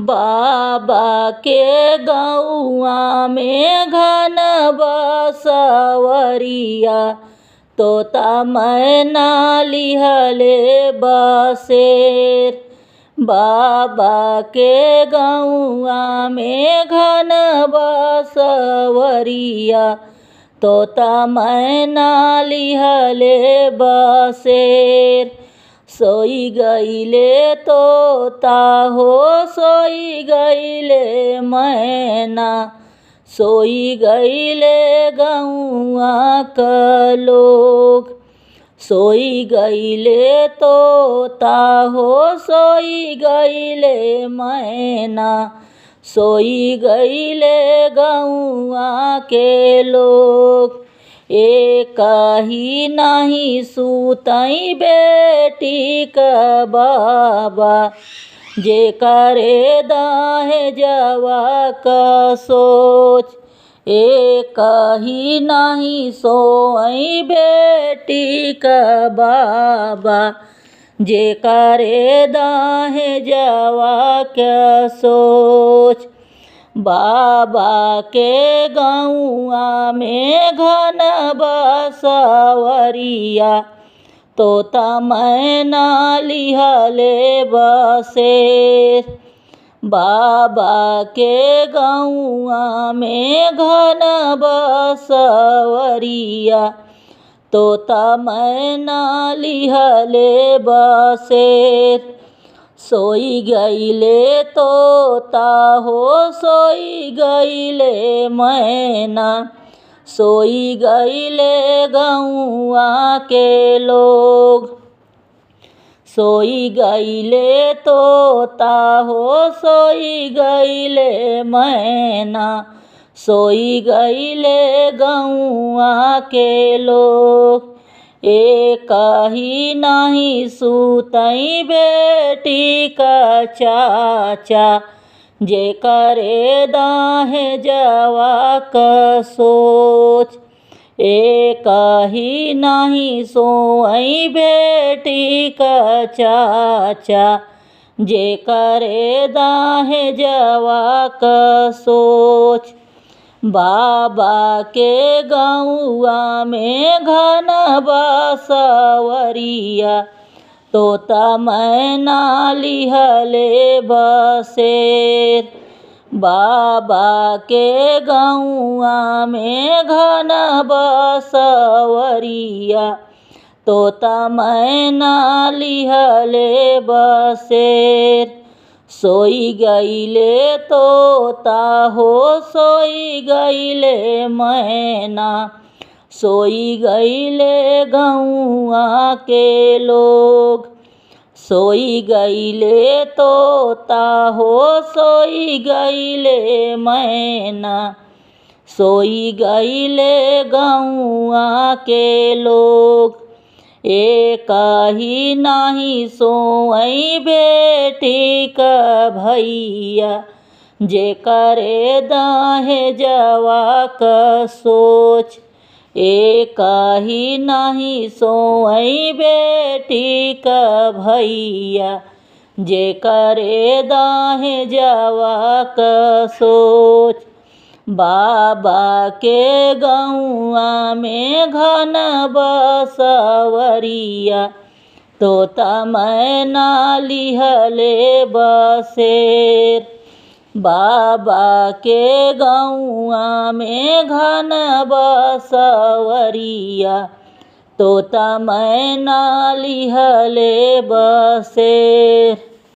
बाबा के गौआ में घन बसवरिया, तोता मैना लिहले बसेर। बाबा के गौआ में घन बसवरिया, तोता मैना लिहले बसेर। सोई गईले तोता हो सोई गईले मैना, सोई गईले गौआ का लोग। सोई गईले तोता हो सोई गईले मैना, सोई गईले गौआ के लोग। एक ही नहीं सूतई बेटी का बाबा, जे करे दाहे जवा का सोच। एक ही नहीं सोई बेटी का बाबा, जे करे दाहे जवा का सोच। बाबा के गौआ में घन बसवरिया, तोता मैना लिहले बसेर। बाबा के गौआ में घन बसवरिया, तोता मैना लिहले बसेर। सोई गईले तोता हो सोई गईले मैना, सोई गईले गौआ के लोग। सोई गईले तोता हो सोई गईले मैना, सोई गईले गौआ के लोग। एक ही नहीं सूतई बेटी का चाचा, जे करे दाहे जवा का सोच। एक ही नहीं सोई बेटी का चाचा, जे करे दाहे जवा का सोच। बाबा के गौआ में घन बसवरिया, तोता मैना लिहले बसेर। बाबा के गौआ में घन बसवरिया, तोता मैना लिहले बसेर। सोई गईले तोता हो सोई गईले मैना, सोई गईले गौआ के लोग। सोई गईले तोता हो सोई गईले मैना, सोई गईले गौआ के लोग। एक ही नहीं सोई बेटी का भैया, जे करे दाहे जवा का सोच। एक ही नहीं सोई बेटी का भैया, जे करे दाहे जवा का सोच। बाबा के गौआ में घन बसवरिया, तोता मैना लिहले बसेर। बाबा के गौआ में घन बसवरिया, तोता मैना लिहले बसेर।